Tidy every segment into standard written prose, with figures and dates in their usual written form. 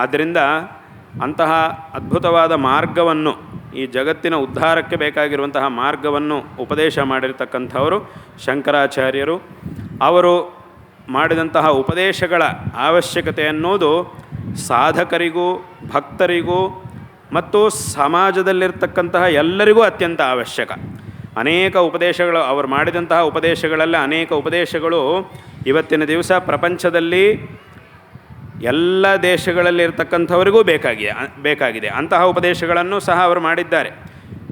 ಆದ್ದರಿಂದ ಅಂತಹ ಅದ್ಭುತವಾದ ಮಾರ್ಗವನ್ನು, ಈ ಜಗತ್ತಿನ ಉದ್ಧಾರಕ್ಕೆ ಬೇಕಾಗಿರುವಂತಹ ಮಾರ್ಗವನ್ನು ಉಪದೇಶ ಮಾಡಿರ್ತಕ್ಕಂಥವರು ಶಂಕರಾಚಾರ್ಯರು. ಅವರು ಮಾಡಿದಂತಹ ಉಪದೇಶಗಳ ಅವಶ್ಯಕತೆ ಅನ್ನೋದು ಸಾಧಕರಿಗೂ ಭಕ್ತರಿಗೂ ಮತ್ತು ಸಮಾಜದಲ್ಲಿರ್ತಕ್ಕಂತಹ ಎಲ್ಲರಿಗೂ ಅತ್ಯಂತ ಅವಶ್ಯಕ. ಅನೇಕ ಉಪದೇಶಗಳು, ಅವರು ಮಾಡಿದಂತಹ ಉಪದೇಶಗಳಲ್ಲಿ ಅನೇಕ ಉಪದೇಶಗಳು ಇವತ್ತಿನ ದಿವಸ ಪ್ರಪಂಚದಲ್ಲಿ ಎಲ್ಲ ದೇಶಗಳಲ್ಲಿರ್ತಕ್ಕಂಥವರಿಗೂ ಬೇಕಾಗಿದೆ. ಅಂತಹ ಉಪದೇಶಗಳನ್ನು ಸಹ ಅವರು ಮಾಡಿದ್ದಾರೆ.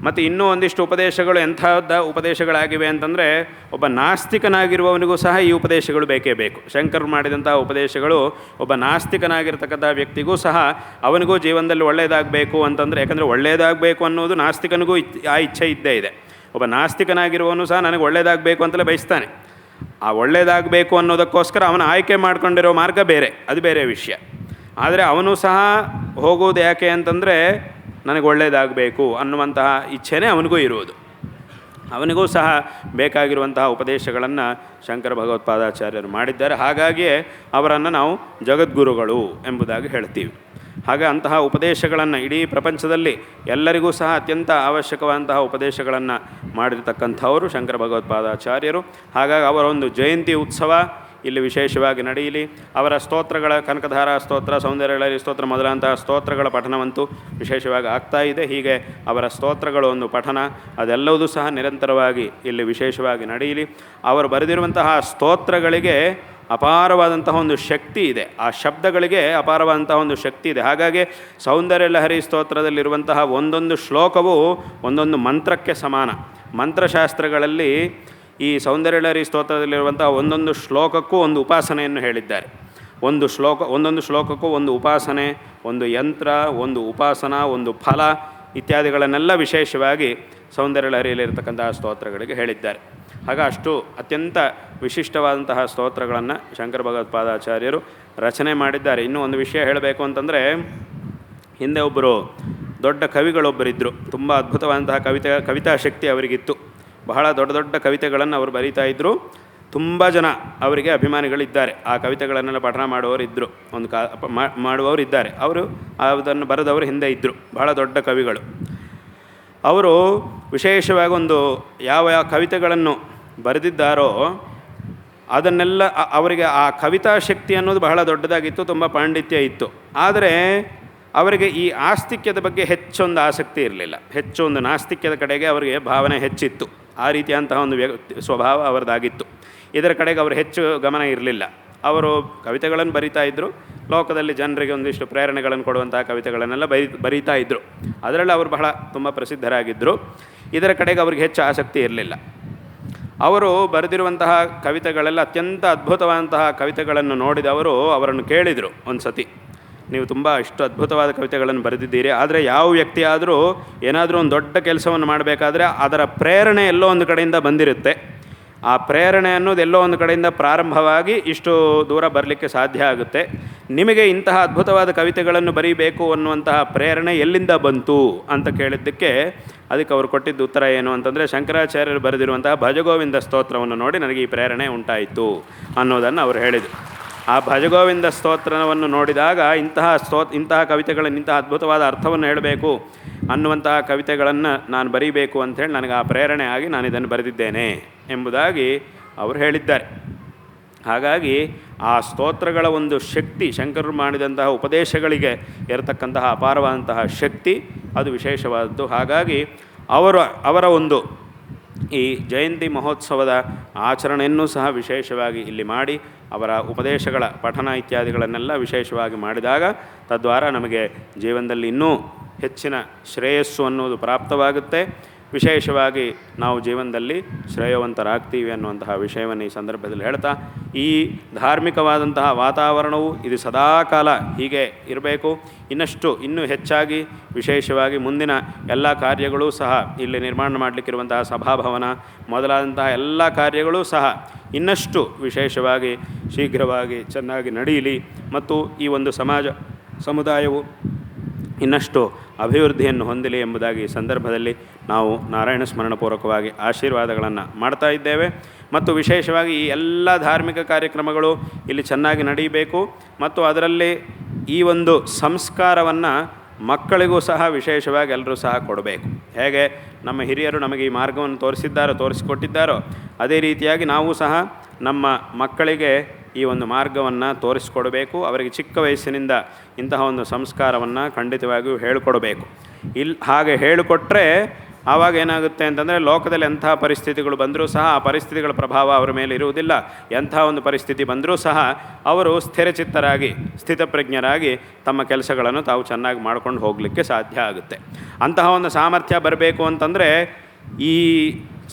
ಮತ್ತು ಇನ್ನೂ ಒಂದಿಷ್ಟು ಉಪದೇಶಗಳು ಎಂಥದ್ದ ಉಪದೇಶಗಳಾಗಿವೆ ಅಂತಂದರೆ, ಒಬ್ಬ ನಾಸ್ತಿಕನಾಗಿರುವವನಿಗೂ ಸಹ ಈ ಉಪದೇಶಗಳು ಬೇಕೇ ಬೇಕು. ಶಂಕರರು ಮಾಡಿದಂತಹ ಉಪದೇಶಗಳು ಒಬ್ಬ ನಾಸ್ತಿಕನಾಗಿರ್ತಕ್ಕಂಥ ವ್ಯಕ್ತಿಗೂ ಸಹ ಅವನಿಗೂ ಜೀವನದಲ್ಲಿ ಒಳ್ಳೆಯದಾಗಬೇಕು ಅಂತಂದರೆ, ಯಾಕಂದರೆ ಒಳ್ಳೆಯದಾಗಬೇಕು ಅನ್ನೋದು ನಾಸ್ತಿಕನಿಗೂ ಆ ಇಚ್ಛೆ ಇದ್ದೇ ಇದೆ. ಒಬ್ಬ ನಾಸ್ತಿಕನಾಗಿರುವವನು ಸಹ ನನಗೆ ಒಳ್ಳೆಯದಾಗಬೇಕು ಅಂತಲೇ ಬಯಸ್ತಾನೆ. ಆ ಒಳ್ಳೆಯದಾಗಬೇಕು ಅನ್ನೋದಕ್ಕೋಸ್ಕರ ಅವನು ಆಯ್ಕೆ ಮಾಡ್ಕೊಂಡಿರೋ ಮಾರ್ಗ ಬೇರೆ, ಅದು ಬೇರೆ ವಿಷಯ. ಆದರೆ ಅವನು ಸಹ ಹೋಗೋದು ಯಾಕೆ ಅಂತಂದರೆ ನನಗೆ ಒಳ್ಳೆಯದಾಗಬೇಕು ಅನ್ನುವಂತಹ ಇಚ್ಛೆನೇ ಅವನಿಗೂ ಇರುವುದು. ಅವನಿಗೂ ಸಹ ಬೇಕಾಗಿರುವಂತಹ ಉಪದೇಶಗಳನ್ನು ಶಂಕರ ಭಗವತ್ಪಾದಾಚಾರ್ಯರು ಮಾಡಿದ್ದಾರೆ. ಹಾಗಾಗಿಯೇ ಅವರನ್ನು ನಾವು ಜಗದ್ಗುರುಗಳು ಎಂಬುದಾಗಿ ಹೇಳ್ತೀವಿ. ಹಾಗೆ ಅಂತಹ ಉಪದೇಶಗಳನ್ನು ಇಡೀ ಪ್ರಪಂಚದಲ್ಲಿ ಎಲ್ಲರಿಗೂ ಸಹ ಅತ್ಯಂತ ಅವಶ್ಯಕವಾದಂತಹ ಉಪದೇಶಗಳನ್ನು ಮಾಡಿರ್ತಕ್ಕಂಥವರು ಶಂಕರ ಭಗವತ್ಪಾದಾಚಾರ್ಯರು. ಹಾಗಾಗಿ ಅವರ ಒಂದು ಜಯಂತಿ ಉತ್ಸವ ಇಲ್ಲಿ ವಿಶೇಷವಾಗಿ ನಡೆಯಲಿ. ಅವರ ಸ್ತೋತ್ರಗಳ, ಕನಕಧಾರಾ ಸ್ತೋತ್ರ, ಸೌಂದರ್ಯಲಹರಿ ಸ್ತೋತ್ರ ಮೊದಲಾದಂತಹ ಸ್ತೋತ್ರಗಳ ಪಠನವಂತೂ ವಿಶೇಷವಾಗಿ ಆಗ್ತಾ ಇದೆ. ಹೀಗೆ ಅವರ ಸ್ತೋತ್ರಗಳು ಒಂದು ಪಠನ ಅದೆಲ್ಲವೂ ಸಹ ನಿರಂತರವಾಗಿ ಇಲ್ಲಿ ವಿಶೇಷವಾಗಿ ನಡೆಯಲಿ. ಅವರು ಬರೆದಿರುವಂತಹ ಸ್ತೋತ್ರಗಳಿಗೆ ಅಪಾರವಾದಂತಹ ಒಂದು ಶಕ್ತಿ ಇದೆ. ಆ ಶಬ್ದಗಳಿಗೆ ಅಪಾರವಾದಂತಹ ಒಂದು ಶಕ್ತಿ ಇದೆ. ಹಾಗಾಗಿ ಸೌಂದರ್ಯಲಹರಿ ಸ್ತೋತ್ರದಲ್ಲಿರುವಂತಹ ಒಂದೊಂದು ಶ್ಲೋಕವು ಒಂದೊಂದು ಮಂತ್ರಕ್ಕೆ ಸಮಾನ. ಮಂತ್ರಶಾಸ್ತ್ರಗಳಲ್ಲಿ ಈ ಸೌಂದರ್ಯಲಹರಿ ಸ್ತೋತ್ರದಲ್ಲಿರುವಂತಹ ಒಂದೊಂದು ಶ್ಲೋಕಕ್ಕೂ ಒಂದು ಉಪಾಸನೆಯನ್ನು ಹೇಳಿದ್ದಾರೆ. ಒಂದೊಂದು ಶ್ಲೋಕಕ್ಕೂ ಒಂದು ಉಪಾಸನೆ, ಒಂದು ಯಂತ್ರ, ಒಂದು ಉಪಾಸನ, ಒಂದು ಫಲ ಇತ್ಯಾದಿಗಳನ್ನೆಲ್ಲ ವಿಶೇಷವಾಗಿ ಸೌಂದರ್ಯಲಹರಿಯಲ್ಲಿರ್ತಕ್ಕಂತಹ ಸ್ತೋತ್ರಗಳಿಗೆ ಹೇಳಿದ್ದಾರೆ. ಹಾಗೆ ಅಷ್ಟು ಅತ್ಯಂತ ವಿಶಿಷ್ಟವಾದಂತಹ ಸ್ತೋತ್ರಗಳನ್ನು ಶಂಕರ ಭಗವತ್ಪಾದಾಚಾರ್ಯರು ರಚನೆ ಮಾಡಿದ್ದಾರೆ. ಇನ್ನೂ ಒಂದು ವಿಷಯ ಹೇಳಬೇಕು ಅಂತಂದರೆ, ಹಿಂದೆ ಒಬ್ಬರು ದೊಡ್ಡ ಕವಿಗಳೊಬ್ಬರಿದ್ದರು. ತುಂಬ ಅದ್ಭುತವಾದಂತಹ ಕವಿತಾ ಶಕ್ತಿ ಅವರಿಗಿತ್ತು. ಬಹಳ ದೊಡ್ಡ ದೊಡ್ಡ ಕವಿತೆಗಳನ್ನು ಅವರು ಬರೀತಾಯಿದ್ರು. ತುಂಬ ಜನ ಅವರಿಗೆ ಅಭಿಮಾನಿಗಳಿದ್ದಾರೆ. ಆ ಕವಿತೆಗಳನ್ನೆಲ್ಲ ಪಠಣ ಮಾಡುವವರಿದ್ದರು, ಮಾಡುವವರು ಇದ್ದಾರೆ. ಅವರು ಅದನ್ನು ಬರೆದವರು ಹಿಂದೆ ಇದ್ದರು, ಬಹಳ ದೊಡ್ಡ ಕವಿಗಳು. ಅವರು ವಿಶೇಷವಾಗಿ ಒಂದು ಯಾವ ಕವಿತೆಗಳನ್ನು ಬರೆದಿದ್ದಾರೋ ಅದನ್ನೆಲ್ಲ ಅವರಿಗೆ ಆ ಕವಿತಾ ಶಕ್ತಿ ಅನ್ನೋದು ಬಹಳ ದೊಡ್ಡದಾಗಿತ್ತು, ತುಂಬ ಪಾಂಡಿತ್ಯ ಇತ್ತು. ಆದರೆ ಅವರಿಗೆ ಈ ಆಸ್ತಿಕ್ಯದ ಬಗ್ಗೆ ಹೆಚ್ಚೊಂದು ಆಸಕ್ತಿ ಇರಲಿಲ್ಲ. ಹೆಚ್ಚೊಂದು ನಾಸ್ತಿಕ್ಯದ ಕಡೆಗೆ ಅವರಿಗೆ ಭಾವನೆ ಹೆಚ್ಚಿತ್ತು. ಆ ರೀತಿಯಂತಹ ಒಂದು ಸ್ವಭಾವ ಅವರದಾಗಿತ್ತು. ಇದರ ಕಡೆಗೆ ಅವರು ಹೆಚ್ಚು ಗಮನ ಇರಲಿಲ್ಲ. ಅವರು ಕವಿತೆಗಳನ್ನು ಬರಿತಾ ಇದ್ದರು, ಲೋಕದಲ್ಲಿ ಜನರಿಗೆ ಒಂದಿಷ್ಟು ಪ್ರೇರಣೆಗಳನ್ನು ಕೊಡುವಂತಹ ಕವಿತೆಗಳನ್ನೆಲ್ಲ ಬರೀತಾ ಇದ್ದರು. ಅದರಲ್ಲಿ ಅವರು ಬಹಳ ತುಂಬ ಪ್ರಸಿದ್ಧರಾಗಿದ್ದರು. ಇದರ ಕಡೆಗೆ ಅವರಿಗೆ ಹೆಚ್ಚು ಆಸಕ್ತಿ ಇರಲಿಲ್ಲ. ಅವರು ಬರೆದಿರುವಂತಹ ಕವಿತೆಗಳೆಲ್ಲ ಅತ್ಯಂತ ಅದ್ಭುತವಾದಂತಹ ಕವಿತೆಗಳನ್ನು ನೋಡಿದವರು ಅವರನ್ನು ಕೇಳಿದರು ಒಂದು ಸತಿ, ನೀವು ತುಂಬ ಇಷ್ಟು ಅದ್ಭುತವಾದ ಕವಿತೆಗಳನ್ನು ಬರೆದಿದ್ದೀರಿ, ಆದರೆ ಯಾವ ವ್ಯಕ್ತಿಯಾದರೂ ಏನಾದರೂ ಒಂದು ದೊಡ್ಡ ಕೆಲಸವನ್ನು ಮಾಡಬೇಕಾದ್ರೆ ಅದರ ಪ್ರೇರಣೆ ಎಲ್ಲೋ ಒಂದು ಕಡೆಯಿಂದ ಬಂದಿರುತ್ತೆ. ಆ ಪ್ರೇರಣೆ ಅನ್ನೋದು ಎಲ್ಲೋ ಒಂದು ಕಡೆಯಿಂದ ಪ್ರಾರಂಭವಾಗಿ ಇಷ್ಟು ದೂರ ಬರಲಿಕ್ಕೆ ಸಾಧ್ಯ ಆಗುತ್ತೆ. ನಿಮಗೆ ಇಂತಹ ಅದ್ಭುತವಾದ ಕವಿತೆಗಳನ್ನು ಬರೀಬೇಕು ಅನ್ನುವಂತಹ ಪ್ರೇರಣೆ ಎಲ್ಲಿಂದ ಬಂತು ಅಂತ ಕೇಳಿದ್ದಕ್ಕೆ ಅದಕ್ಕೆ ಅವರು ಕೊಟ್ಟಿದ್ದ ಉತ್ತರ ಏನು ಅಂತಂದರೆ, ಶಂಕರಾಚಾರ್ಯರು ಬರೆದಿರುವಂತಹ ಭಜಗೋವಿಂದ ಸ್ತೋತ್ರವನ್ನು ನೋಡಿ ನನಗೆ ಈ ಪ್ರೇರಣೆ ಉಂಟಾಯಿತು ಅನ್ನೋದನ್ನು ಅವರು ಹೇಳಿದರು. ಆ ಭಜಗೋವಿಂದ ಸ್ತೋತ್ರವನ್ನು ನೋಡಿದಾಗ ಇಂತಹ ಕವಿತೆಗಳನ್ನು, ಇಂತಹ ಅದ್ಭುತವಾದ ಅರ್ಥವನ್ನು ಹೇಳಬೇಕು ಅನ್ನುವಂತಹ ಕವಿತೆಗಳನ್ನು ನಾನು ಬರೀಬೇಕು ಅಂಥೇಳಿ ನನಗೆ ಆ ಪ್ರೇರಣೆ ಆಗಿ ನಾನು ಇದನ್ನು ಬರೆದಿದ್ದೇನೆ ಎಂಬುದಾಗಿ ಅವರು ಹೇಳಿದ್ದಾರೆ. ಹಾಗಾಗಿ ಆ ಸ್ತೋತ್ರಗಳ ಒಂದು ಶಕ್ತಿ, ಶಂಕರರು ಮಾಡಿದಂತಹ ಉಪದೇಶಗಳಿಗೆ ಇರತಕ್ಕಂತಹ ಅಪಾರವಾದಂತಹ ಶಕ್ತಿ ಅದು ವಿಶೇಷವಾದದ್ದು. ಹಾಗಾಗಿ ಅವರ ಒಂದು ಈ ಜಯಂತಿ ಮಹೋತ್ಸವದ ಆಚರಣೆಯನ್ನು ಸಹ ವಿಶೇಷವಾಗಿ ಇಲ್ಲಿ ಮಾಡಿ ಅವರ ಉಪದೇಶಗಳ ಪಠನ ಇತ್ಯಾದಿಗಳನ್ನೆಲ್ಲ ವಿಶೇಷವಾಗಿ ಮಾಡಿದಾಗ ತದ್ವಾರ ನಮಗೆ ಜೀವನದಲ್ಲಿ ಇನ್ನೂ ಹೆಚ್ಚಿನ ಶ್ರೇಯಸ್ಸು ಅನ್ನೋದು ಪ್ರಾಪ್ತವಾಗುತ್ತೆ. ವಿಶೇಷವಾಗಿ ನಾವು ಜೀವನದಲ್ಲಿ ಶ್ರೇಯವಂತರಾಗ್ತೀವಿ ಅನ್ನುವಂತಹ ವಿಷಯವನ್ನು ಈ ಸಂದರ್ಭದಲ್ಲಿ ಹೇಳ್ತಾ, ಈ ಧಾರ್ಮಿಕವಾದಂತಹ ವಾತಾವರಣವು ಇದು ಸದಾಕಾಲ ಹೀಗೆ ಇರಬೇಕು. ಇನ್ನೂ ಹೆಚ್ಚಾಗಿ ವಿಶೇಷವಾಗಿ ಮುಂದಿನ ಎಲ್ಲ ಕಾರ್ಯಗಳೂ ಸಹ ಇಲ್ಲಿ ನಿರ್ಮಾಣ ಮಾಡಲಿಕ್ಕಿರುವಂತಹ ಸಭಾಭವನ ಮೊದಲಾದಂತಹ ಎಲ್ಲ ಕಾರ್ಯಗಳೂ ಸಹ ಇನ್ನಷ್ಟು ವಿಶೇಷವಾಗಿ ಶೀಘ್ರವಾಗಿ ಚೆನ್ನಾಗಿ ನಡೆಯಲಿ ಮತ್ತು ಈ ಒಂದು ಸಮುದಾಯವು ಇನ್ನಷ್ಟು ಅಭಿವೃದ್ಧಿಯನ್ನು ಹೊಂದಲಿ ಎಂಬುದಾಗಿ ಈ ಸಂದರ್ಭದಲ್ಲಿ ನಾವು ನಾರಾಯಣ ಸ್ಮರಣಪೂರ್ವಕವಾಗಿ ಆಶೀರ್ವಾದಗಳನ್ನು ಮಾಡ್ತಾ ಇದ್ದೇವೆ. ಮತ್ತು ವಿಶೇಷವಾಗಿ ಈ ಎಲ್ಲ ಧಾರ್ಮಿಕ ಕಾರ್ಯಕ್ರಮಗಳು ಇಲ್ಲಿ ಚೆನ್ನಾಗಿ ನಡೆಯಬೇಕು ಮತ್ತು ಅದರಲ್ಲಿ ಈ ಒಂದು ಸಂಸ್ಕಾರವನ್ನು ಮಕ್ಕಳಿಗೂ ಸಹ ವಿಶೇಷವಾಗಿ ಎಲ್ಲರೂ ಸಹ ಕೊಡಬೇಕು. ಹೇಗೆ ನಮ್ಮ ಹಿರಿಯರು ನಮಗೆ ಈ ಮಾರ್ಗವನ್ನು ತೋರಿಸಿಕೊಟ್ಟಿದ್ದಾರೋ ಅದೇ ರೀತಿಯಾಗಿ ನಾವು ಸಹ ನಮ್ಮ ಮಕ್ಕಳಿಗೆ ಈ ಒಂದು ಮಾರ್ಗವನ್ನು ತೋರಿಸಿಕೊಡಬೇಕು. ಅವರಿಗೆ ಚಿಕ್ಕ ವಯಸ್ಸಿನಿಂದ ಇಂತಹ ಒಂದು ಸಂಸ್ಕಾರವನ್ನು ಖಂಡಿತವಾಗಿಯೂ ಹೇಳಿಕೊಡಬೇಕು. ಹಾಗೆ ಹೇಳಿಕೊಟ್ರೆ ಆವಾಗ ಏನಾಗುತ್ತೆ ಅಂತಂದರೆ ಲೋಕದಲ್ಲಿ ಎಂಥ ಪರಿಸ್ಥಿತಿಗಳು ಬಂದರೂ ಸಹ ಆ ಪರಿಸ್ಥಿತಿಗಳ ಪ್ರಭಾವ ಅವರ ಮೇಲೆ ಇರುವುದಿಲ್ಲ. ಎಂಥ ಒಂದು ಪರಿಸ್ಥಿತಿ ಬಂದರೂ ಸಹ ಅವರು ಸ್ಥಿರಚಿತ್ತರಾಗಿ ಸ್ಥಿತಪ್ರಜ್ಞರಾಗಿ ತಮ್ಮ ಕೆಲಸಗಳನ್ನು ತಾವು ಚೆನ್ನಾಗಿ ಮಾಡ್ಕೊಂಡು ಹೋಗಲಿಕ್ಕೆ ಸಾಧ್ಯ ಆಗುತ್ತೆ. ಅಂತಹ ಒಂದು ಸಾಮರ್ಥ್ಯ ಬರಬೇಕು ಅಂತಂದರೆ ಈ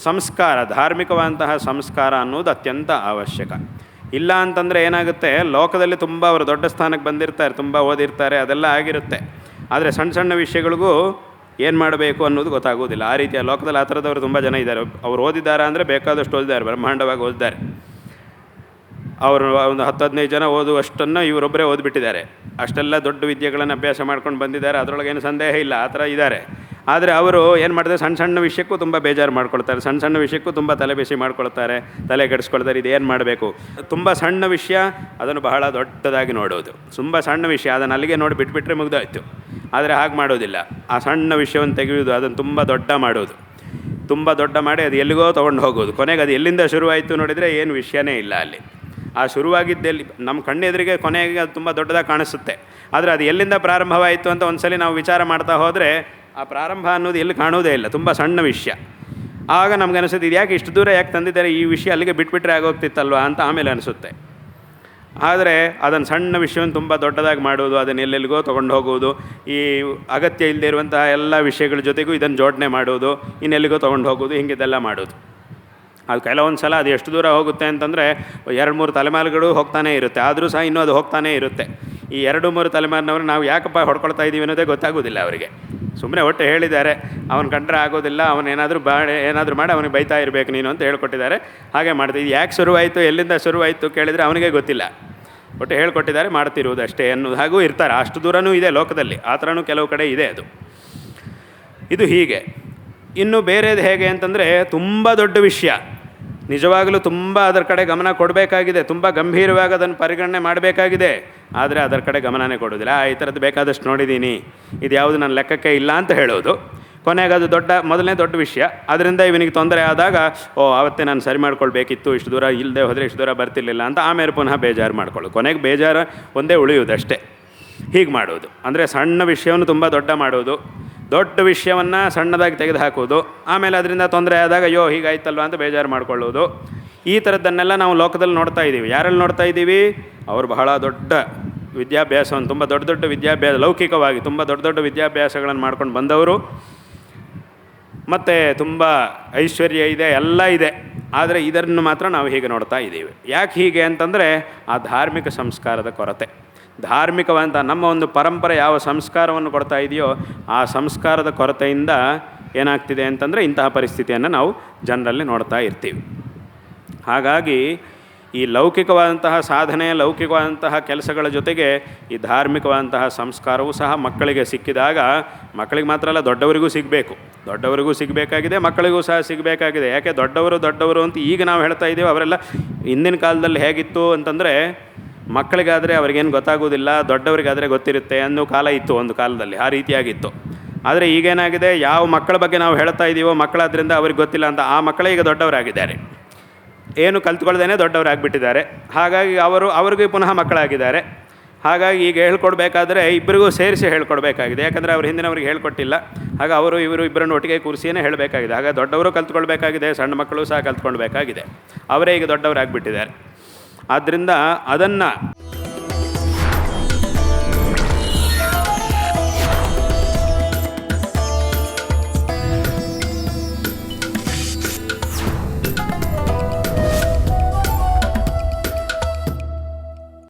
ಸಂಸ್ಕಾರ, ಧಾರ್ಮಿಕವಾದಂತಹ ಸಂಸ್ಕಾರ ಅನ್ನೋದು ಅತ್ಯಂತ ಅವಶ್ಯಕ. ಇಲ್ಲ ಅಂತಂದರೆ ಏನಾಗುತ್ತೆ, ಲೋಕದಲ್ಲಿ ತುಂಬ ಅವರು ದೊಡ್ಡ ಸ್ಥಾನಕ್ಕೆ ಬಂದಿರ್ತಾರೆ, ತುಂಬ ಓದಿರ್ತಾರೆ, ಅದೆಲ್ಲ ಆಗಿರುತ್ತೆ. ಆದರೆ ಸಣ್ಣ ಸಣ್ಣ ವಿಷಯಗಳಿಗೂ ಏನು ಮಾಡಬೇಕು ಅನ್ನೋದು ಗೊತ್ತಾಗೋದಿಲ್ಲ. ಆ ರೀತಿಯ ಲೋಕದಲ್ಲಿ ಆ ಥರದವರು ತುಂಬ ಜನ ಇದ್ದಾರೆ. ಅವ್ರು ಓದಿದ್ದಾರೆ ಅಂದರೆ ಬೇಕಾದಷ್ಟು ಓದಿದ್ದಾರೆ, ಬ್ರಹ್ಮಾಂಡವಾಗಿ ಓದಿದ್ದಾರೆ. ಅವರು ಒಂದು 10-15 ಜನ ಓದುವಷ್ಟನ್ನು ಇವರೊಬ್ಬರೇ ಓದಿಬಿಟ್ಟಿದ್ದಾರೆ. ಅಷ್ಟೆಲ್ಲ ದೊಡ್ಡ ವಿದ್ಯೆಗಳನ್ನು ಅಭ್ಯಾಸ ಮಾಡ್ಕೊಂಡು ಬಂದಿದ್ದಾರೆ, ಅದರೊಳಗೇನು ಸಂದೇಹ ಇಲ್ಲ, ಆ ಥರ ಇದ್ದಾರೆ. ಆದರೆ ಅವರು ಏನು ಮಾಡ್ತಾರೆ, ಸಣ್ಣ ಸಣ್ಣ ವಿಷಯಕ್ಕೂ ತುಂಬ ಬೇಜಾರು ಮಾಡ್ಕೊಳ್ತಾರೆ, ಸಣ್ಣ ಸಣ್ಣ ವಿಷಯಕ್ಕೂ ತುಂಬ ತಲೆಬಿಸಿ ಮಾಡ್ಕೊಳ್ತಾರೆ, ತಲೆ ಕೆಡಿಸ್ಕೊಳ್ತಾರೆ. ಇದು ಏನು ಮಾಡಬೇಕು, ತುಂಬ ಸಣ್ಣ ವಿಷಯ ಅದನ್ನು ಬಹಳ ದೊಡ್ಡದಾಗಿ ನೋಡೋದು, ತುಂಬ ಸಣ್ಣ ವಿಷಯ ಅದನ್ನು ಅಲ್ಲಿಗೆ ನೋಡಿ ಬಿಟ್ಬಿಟ್ರೆ ಮುಗ್ದೋಯ್ತು. ಆದರೆ ಹಾಗೆ ಮಾಡೋದಿಲ್ಲ, ಆ ಸಣ್ಣ ವಿಷಯವನ್ನು ತೆಗೆಯೋದು, ಅದನ್ನು ತುಂಬ ದೊಡ್ಡ ಮಾಡೋದು, ತುಂಬ ದೊಡ್ಡ ಮಾಡಿ ಅದು ಎಲ್ಲಿಗೋ ತೊಗೊಂಡು ಹೋಗೋದು. ಕೊನೆಗೆ ಅದು ಎಲ್ಲಿಂದ ಶುರುವಾಯಿತು ನೋಡಿದರೆ ಏನು ವಿಷಯನೇ ಇಲ್ಲ ಅಲ್ಲಿ. ಆ ಶುರುವಾಗಿದ್ದೆಲ್ಲಿ ನಮ್ಮ ಕಣ್ಣೆದುರಿಗೆ ಕೊನೆಗೆ ಅದು ತುಂಬ ದೊಡ್ಡದಾಗಿ ಕಾಣಿಸುತ್ತೆ. ಆದರೆ ಅದು ಎಲ್ಲಿಂದ ಪ್ರಾರಂಭವಾಯಿತು ಅಂತ ಒಂದು ಸಲ ನಾವು ವಿಚಾರ ಮಾಡ್ತಾ ಹೋದರೆ ಆ ಪ್ರಾರಂಭ ಅನ್ನೋದು ಎಲ್ಲಿ ಕಾಣೋದೇ ಇಲ್ಲ, ತುಂಬ ಸಣ್ಣ ವಿಷಯ. ಆಗ ನಮ್ಗೆ ಅನಿಸುತ್ತೆ, ಇದು ಯಾಕೆ ಇಷ್ಟು ದೂರ ಯಾಕೆ ತಂದಿದ್ದಾರೆ, ಈ ವಿಷಯ ಅಲ್ಲಿಗೆ ಬಿಟ್ಬಿಟ್ರೆ ಆಗೋಗ್ತಿತ್ತಲ್ವ ಅಂತ ಆಮೇಲೆ ಅನಿಸುತ್ತೆ. ಆದರೆ ಅದನ್ನು ಸಣ್ಣ ವಿಷಯವನ್ನು ತುಂಬ ದೊಡ್ಡದಾಗಿ ಮಾಡೋದು, ಅದನ್ನು ಎಲ್ಲೆಲ್ಲಿಗೋ ತೊಗೊಂಡು ಹೋಗೋದು, ಈ ಅಗತ್ಯ ಇಲ್ಲದೆ ಇರುವಂತಹ ಎಲ್ಲ ವಿಷಯಗಳ ಜೊತೆಗೂ ಇದನ್ನು ಜೋಡಣೆ ಮಾಡೋದು, ಇನ್ನೆಲ್ಲಿಗೋ ತೊಗೊಂಡು ಹೋಗೋದು, ಹಿಂಗಿದೆಲ್ಲ ಮಾಡೋದು. ಅದು ಕೆಲವೊಂದು ಸಲ ಅದು ಎಷ್ಟು ದೂರ ಹೋಗುತ್ತೆ ಅಂತಂದರೆ 2-3 ತಲೆಮಾರುಗಳು ಹೋಗ್ತಾನೇ ಇರುತ್ತೆ. ಆದರೂ ಸಹ ಇನ್ನೂ ಅದು ಹೋಗ್ತಾನೇ ಇರುತ್ತೆ. ಈ 2-3 ತಲೆಮಾರಿನವರು ನಾವು ಯಾಕಪ್ಪ ಹೊಡ್ಕೊಳ್ತಾ ಇದ್ದೀವಿ ಅನ್ನೋದೇ ಗೊತ್ತಾಗೋದಿಲ್ಲ ಅವರಿಗೆ. ಸುಮ್ಮನೆ ಒಟ್ಟು ಹೇಳಿದ್ದಾರೆ, ಅವನು ಕಂಡ್ರೆ ಆಗೋದಿಲ್ಲ, ಅವನು ಏನಾದರೂ ಮಾಡಿ ಅವನಿಗೆ ಬೈತಾ ಇರಬೇಕು ನೀನು ಅಂತ ಹೇಳ್ಕೊಟ್ಟಿದ್ದಾರೆ, ಹಾಗೆ ಮಾಡ್ತೀವಿ. ಇದು ಯಾಕೆ ಶುರುವಾಯಿತು, ಎಲ್ಲಿಂದ ಶುರುವಾಯಿತು ಕೇಳಿದರೆ ಅವನಿಗೆ ಗೊತ್ತಿಲ್ಲ. ಒಟ್ಟು ಹೇಳ್ಕೊಟ್ಟಿದ್ದಾರೆ, ಮಾಡ್ತಿರುವುದು ಅಷ್ಟೇ ಅನ್ನೋದು ಹಾಗೂ ಇರ್ತಾರೆ. ಅಷ್ಟು ದೂರನೂ ಇದೆ ಲೋಕದಲ್ಲಿ, ಆ ಥರನೂ ಕೆಲವು ಕಡೆ ಇದೆ. ಇದು ಹೀಗೆ. ಇನ್ನು ಬೇರೆದು ಹೇಗೆ ಅಂತಂದರೆ, ತುಂಬ ದೊಡ್ಡ ವಿಷಯ, ನಿಜವಾಗಲೂ ತುಂಬ ಅದರ ಕಡೆ ಗಮನ ಕೊಡಬೇಕಾಗಿದೆ, ತುಂಬ ಗಂಭೀರವಾಗಿ ಅದನ್ನು ಪರಿಗಣನೆ ಮಾಡಬೇಕಾಗಿದೆ. ಆದರೆ ಅದರ ಕಡೆ ಗಮನನೇ ಕೊಡೋದಿಲ್ಲ. ಈ ಥರದ್ದು ಬೇಕಾದಷ್ಟು ನೋಡಿದ್ದೀನಿ, ಇದು ಯಾವುದು ನನ್ನ ಲೆಕ್ಕಕ್ಕೆ ಇಲ್ಲ ಅಂತ ಹೇಳೋದು. ಕೊನೆಗೆ ಅದು ಮೊದಲನೇ ದೊಡ್ಡ ವಿಷಯ, ಅದರಿಂದ ಇವನಿಗೆ ತೊಂದರೆ ಆದಾಗ ಆವತ್ತೇ ನಾನು ಸರಿ ಮಾಡ್ಕೊಳ್ಬೇಕಿತ್ತು, ಇಷ್ಟು ದೂರ ಇಲ್ಲದೆ ಹೋದರೆ ಇಷ್ಟು ದೂರ ಬರ್ತಿರ್ಲಿಲ್ಲ ಅಂತ ಆಮೇಲೆ ಪುನಃ ಬೇಜಾರು ಮಾಡ್ಕೊಳ್ಳೋದು. ಕೊನೆಗೆ ಬೇಜಾರು ಒಂದೇ ಉಳಿಯೋದಷ್ಟೇ. ಹೀಗೆ ಮಾಡೋದು ಅಂದರೆ ಸಣ್ಣ ವಿಷಯವನ್ನು ತುಂಬ ದೊಡ್ಡ ಮಾಡೋದು, ದೊಡ್ಡ ವಿಷಯವನ್ನು ಸಣ್ಣದಾಗಿ ತೆಗೆದು ಹಾಕೋದು, ಆಮೇಲೆ ಅದರಿಂದ ತೊಂದರೆ ಆದಾಗ ಅಯ್ಯೋ ಹೀಗಾಯ್ತಲ್ವ ಅಂತ ಬೇಜಾರು ಮಾಡ್ಕೊಳ್ಳೋದು. ಈ ಥರದ್ದನ್ನೆಲ್ಲ ನಾವು ಲೋಕದಲ್ಲಿ ನೋಡ್ತಾ ಇದ್ದೀವಿ. ಯಾರಲ್ಲಿ ನೋಡ್ತಾ ಇದ್ದೀವಿ, ಅವರು ಬಹಳ ದೊಡ್ಡ ವಿದ್ಯಾಭ್ಯಾಸವನ್ನು, ತುಂಬ ದೊಡ್ಡ ವಿದ್ಯಾಭ್ಯಾಸ, ಲೌಕಿಕವಾಗಿ ತುಂಬ ದೊಡ್ಡ ವಿದ್ಯಾಭ್ಯಾಸಗಳನ್ನು ಮಾಡ್ಕೊಂಡು ಬಂದವರು, ಮತ್ತು ತುಂಬ ಐಶ್ವರ್ಯ ಇದೆ, ಎಲ್ಲ ಇದೆ. ಆದರೆ ಇದನ್ನು ಮಾತ್ರ ನಾವು ಹೀಗೆ ನೋಡ್ತಾ ಇದ್ದೀವಿ. ಯಾಕೆ ಹೀಗೆ ಅಂತಂದರೆ ಆ ಧಾರ್ಮಿಕ ಸಂಸ್ಕಾರದ ಕೊರತೆ. ಧಾರ್ಮಿಕವಂತ ನಮ್ಮ ಒಂದು ಪರಂಪರೆ ಯಾವ ಸಂಸ್ಕಾರವನ್ನು ಕೊಡ್ತಾ ಇದೆಯೋ ಆ ಸಂಸ್ಕಾರದ ಕೊರತೆಯಿಂದ ಏನಾಗ್ತಿದೆ ಅಂತಂದರೆ ಇಂತಹ ಪರಿಸ್ಥಿತಿಯನ್ನು ನಾವು ಜನರಲ್ಲಿ ನೋಡ್ತಾ ಇರ್ತೀವಿ. ಹಾಗಾಗಿ ಈ ಲೌಕಿಕವಾದಂತಹ ಸಾಧನೆ, ಲೌಕಿಕವಾದಂತಹ ಕೆಲಸಗಳ ಜೊತೆಗೆ ಈ ಧಾರ್ಮಿಕವಾದಂತಹ ಸಂಸ್ಕಾರವೂ ಸಹ ಮಕ್ಕಳಿಗೆ ಸಿಕ್ಕಿದಾಗ, ಮಕ್ಕಳಿಗೆ ಮಾತ್ರ ಅಲ್ಲ ದೊಡ್ಡವರಿಗೂ ಸಿಗಬೇಕಾಗಿದೆ, ಮಕ್ಕಳಿಗೂ ಸಹ ಸಿಗಬೇಕಾಗಿದೆ. ಯಾಕೆ ದೊಡ್ಡವರು ಅಂತ ಈಗ ನಾವು ಹೇಳ್ತಾ ಇದ್ದೀವಿ, ಅವರೆಲ್ಲ ಹಿಂದಿನ ಕಾಲದಲ್ಲಿ ಹೇಗಿತ್ತು ಅಂತಂದರೆ ಮಕ್ಕಳಿಗಾದರೆ ಅವ್ರಿಗೇನು ಗೊತ್ತಾಗೋದಿಲ್ಲ, ದೊಡ್ಡವರಿಗಾದರೆ ಗೊತ್ತಿರುತ್ತೆ ಅನ್ನೋ ಕಾಲ ಇತ್ತು ಒಂದು ಕಾಲದಲ್ಲಿ, ಆ ರೀತಿಯಾಗಿತ್ತು. ಆದರೆ ಈಗೇನಾಗಿದೆ, ಯಾವ ಮಕ್ಕಳ ಬಗ್ಗೆ ನಾವು ಹೇಳ್ತಾ ಇದ್ದೀವೋ ಮಕ್ಕಳಾದ್ರಿಂದ ಅವ್ರಿಗೆ ಗೊತ್ತಿಲ್ಲ ಅಂತ ಆ ಮಕ್ಕಳೇ ಈಗ ದೊಡ್ಡವರಾಗಿದ್ದಾರೆ, ಏನು ಕಲ್ತ್ಕೊಳ್ದೇನೆ ದೊಡ್ಡವರಾಗಿಬಿಟ್ಟಿದ್ದಾರೆ. ಹಾಗಾಗಿ ಅವ್ರಿಗೂ ಪುನಃ ಮಕ್ಕಳಾಗಿದ್ದಾರೆ. ಹಾಗಾಗಿ ಈಗ ಹೇಳ್ಕೊಡ್ಬೇಕಾದ್ರೆ ಇಬ್ಬರಿಗೂ ಸೇರಿಸಿ ಹೇಳ್ಕೊಡ್ಬೇಕಾಗಿದೆ, ಯಾಕಂದರೆ ಅವ್ರು ಹಿಂದಿನವ್ರಿಗೆ ಹೇಳ್ಕೊಟ್ಟಿಲ್ಲ. ಆಗ ಇವರು ಇಬ್ಬರನ್ನು ಒಟ್ಟಿಗೆ ಕೂರಿಸಿಯೇ ಹೇಳಬೇಕಾಗಿದೆ. ಹಾಗಾಗಿ ದೊಡ್ಡವರು ಕಲ್ತ್ಕೊಳ್ಬೇಕಾಗಿದೆ, ಸಣ್ಣ ಮಕ್ಕಳು ಸಹ ಕಲ್ತ್ಕೊಳ್ಬೇಕಾಗಿದೆ. ಅವರೇ ಈಗ ದೊಡ್ಡವರಾಗಿಬಿಟ್ಟಿದ್ದಾರೆ. ಆದ್ದರಿಂದ ಅದನ್ನು